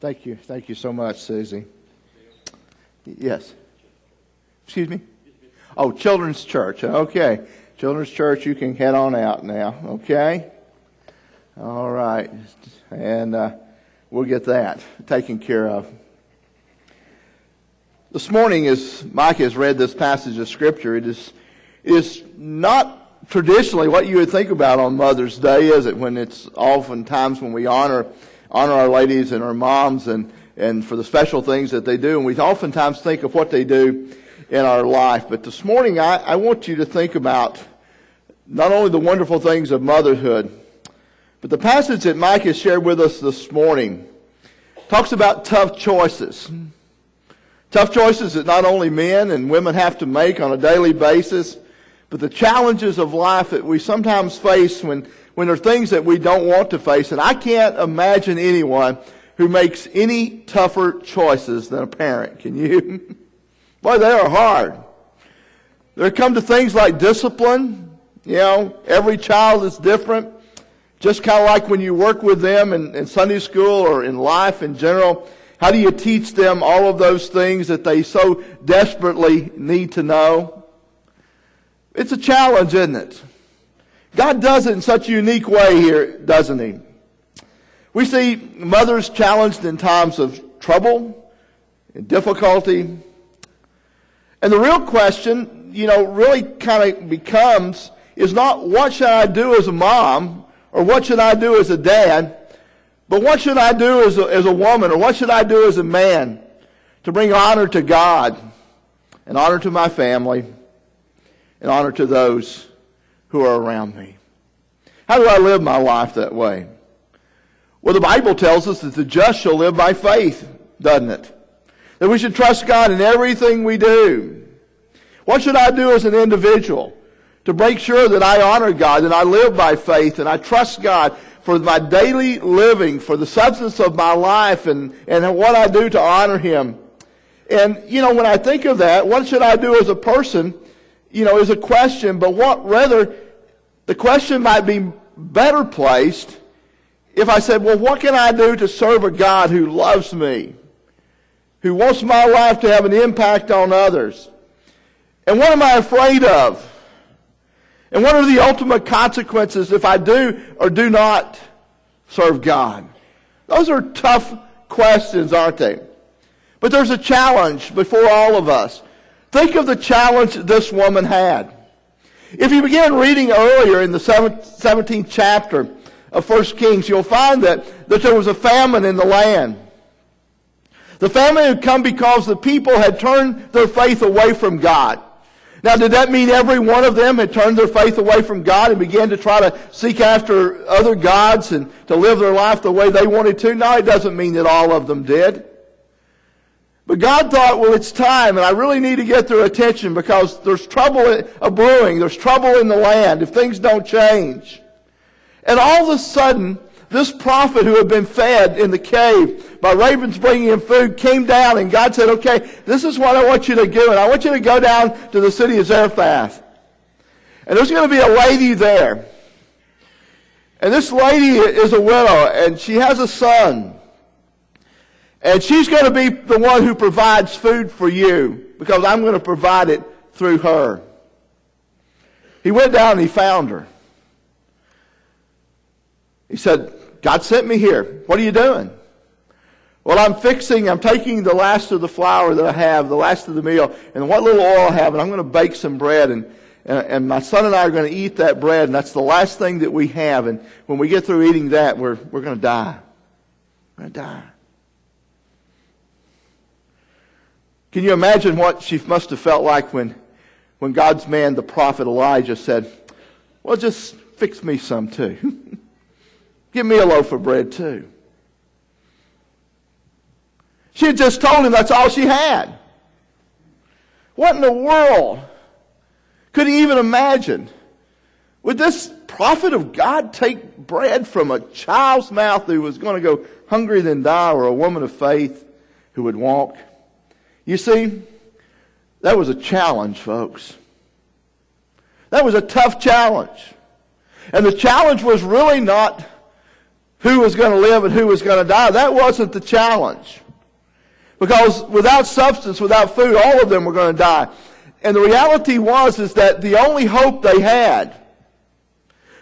Thank you. Thank you so much, Susie. Yes. Excuse me? Oh, Children's Church. Okay. Children's Church, you can head on out now. Okay? All right. And we'll get that taken care of. This morning, as Mike has read this passage of Scripture, it is not traditionally what you would think about on Mother's Day, is it? When it's oftentimes when we honor our ladies and our moms and for the special things that they do. And we oftentimes think of what they do in our life. But this morning, I want you to think about not only the wonderful things of motherhood, but the passage that Mike has shared with us this morning talks about tough choices. Tough choices that not only men and women have to make on a daily basis, but the challenges of life that we sometimes face when there are things that we don't want to face. And I can't imagine anyone who makes any tougher choices than a parent. Can you? Boy, they are hard. There come to things like discipline. You know, every child is different. Just kind of like when you work with them in Sunday school or in life in general. How do you teach them all of those things that they so desperately need to know? It's a challenge, isn't it? God does it in such a unique way here, doesn't He? We see mothers challenged in times of trouble and difficulty. And the real question, really kind of becomes, is not what should I do as a mom or what should I do as a dad, but what should I do as a woman, or what should I do as a man to bring honor to God and honor to my family and honor to those who are around me? How do I live my life that way? Well, the Bible tells us that the just shall live by faith, doesn't it? That we should trust God in everything we do. What should I do as an individual to make sure that I honor God and I live by faith and I trust God for my daily living, for the substance of my life and what I do to honor Him? And, when I think of that, what should I do as a person, is a question, but the question might be better placed if I said, well, what can I do to serve a God who loves me, who wants my life to have an impact on others? And what am I afraid of? And what are the ultimate consequences if I do or do not serve God? Those are tough questions, aren't they? But there's a challenge before all of us. Think of the challenge this woman had. If you begin reading earlier in the 17th chapter of 1 Kings, you'll find that there was a famine in the land. The famine had come because the people had turned their faith away from God. Now, did that mean every one of them had turned their faith away from God and began to try to seek after other gods and to live their life the way they wanted to? No, it doesn't mean that all of them did. But God thought, well, it's time, and I really need to get their attention because there's trouble brewing. There's trouble in the land if things don't change. And all of a sudden, this prophet who had been fed in the cave by ravens bringing him food came down, and God said, okay, this is what I want you to do, and I want you to go down to the city of Zarephath. And there's going to be a lady there. And this lady is a widow, and she has a son. And she's going to be the one who provides food for you because I'm going to provide it through her. He went down and he found her. He said, God sent me here. What are you doing? Well, I'm taking the last of the flour that I have, the last of the meal, and what little oil I have, and I'm going to bake some bread, and my son and I are going to eat that bread, and that's the last thing that we have. And when we get through eating that, we're going to die. We're going to die. Can you imagine what she must have felt like when God's man, the prophet Elijah, said, well, just fix me some too. Give me a loaf of bread too. She had just told him that's all she had. What in the world could he even imagine? Would this prophet of God take bread from a child's mouth who was going to go hungry than die, or a woman of faith who would walk? You see, that was a challenge, folks. That was a tough challenge. And the challenge was really not who was going to live and who was going to die. That wasn't the challenge. Because without substance, without food, all of them were going to die. And the reality is that the only hope they had,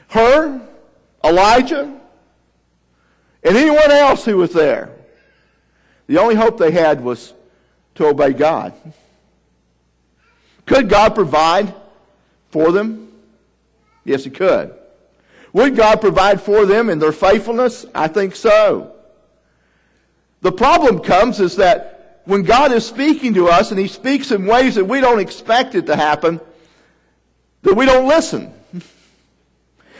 her, Elijah, and anyone else who was there, the only hope they had was to obey God. Could God provide for them? Yes, He could. Would God provide for them in their faithfulness? I think so. The problem comes is that when God is speaking to us and He speaks in ways that we don't expect it to happen, that we don't listen.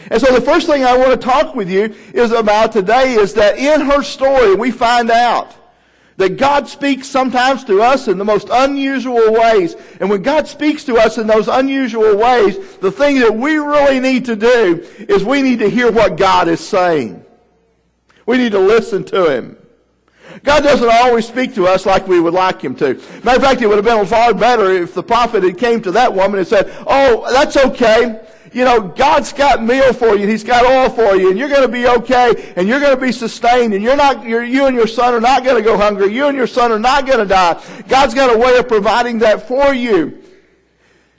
And so the first thing I want to talk with you is about today is that in her story we find out that God speaks sometimes to us in the most unusual ways. And when God speaks to us in those unusual ways, the thing that we really need to do is we need to hear what God is saying. We need to listen to Him. God doesn't always speak to us like we would like Him to. Matter of fact, it would have been far better if the prophet had came to that woman and said, "Oh, that's okay. You know, God's got meal for you, and He's got oil for you, and you're going to be okay, and you're going to be sustained, and you and your son are not going to go hungry. You and your son are not going to die. God's got a way of providing that for you."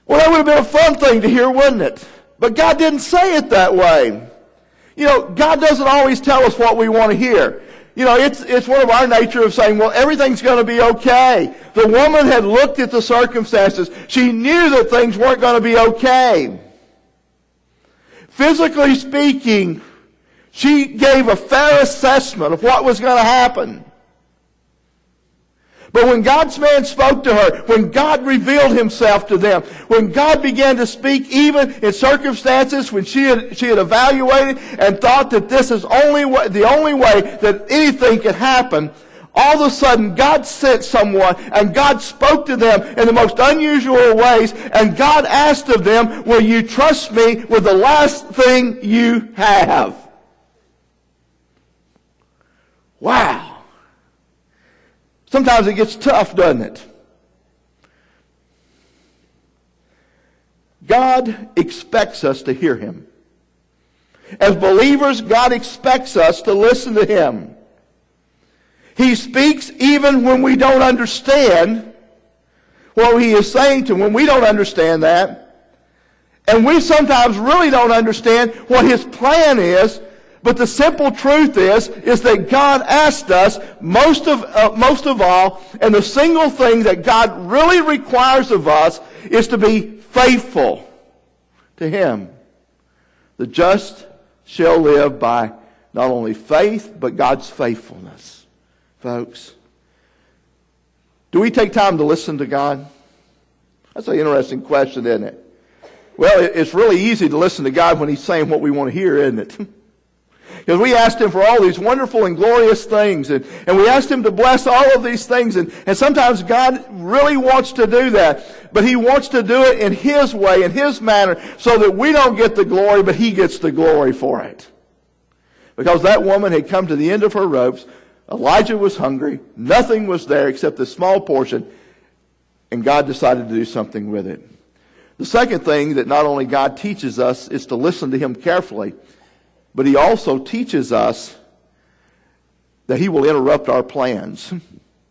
Well, that would have been a fun thing to hear, wouldn't it? But God didn't say it that way. You know, God doesn't always tell us what we want to hear. You know, it's one of our nature of saying, well, everything's going to be okay. The woman had looked at the circumstances. She knew that things weren't going to be okay. Physically speaking, she gave a fair assessment of what was going to happen. But when God's man spoke to her, when God revealed Himself to them, when God began to speak even in circumstances when she had evaluated and thought that this is the only way that anything could happen, all of a sudden God sent someone and God spoke to them in the most unusual ways, and God asked of them, "Will you trust me with the last thing you have?" Wow. Sometimes it gets tough, doesn't it? God expects us to hear Him. As believers, God expects us to listen to Him. He speaks even when we don't understand what He is saying to, when we don't understand that. And we sometimes really don't understand what His plan is. But the simple truth is that God asked us most of all, and the single thing that God really requires of us is to be faithful to Him. The just shall live by not only faith, but God's faithfulness. Folks, do we take time to listen to God? That's an interesting question, isn't it? Well, it's really easy to listen to God when He's saying what we want to hear, isn't it? Because we asked Him for all these wonderful and glorious things, and we asked Him to bless all of these things, and sometimes God really wants to do that, but He wants to do it in His way, in His manner, so that we don't get the glory, but He gets the glory for it. Because that woman had come to the end of her ropes. Elijah was hungry. Nothing was there except a small portion, and God decided to do something with it. The second thing that not only God teaches us is to listen to Him carefully, but He also teaches us that He will interrupt our plans.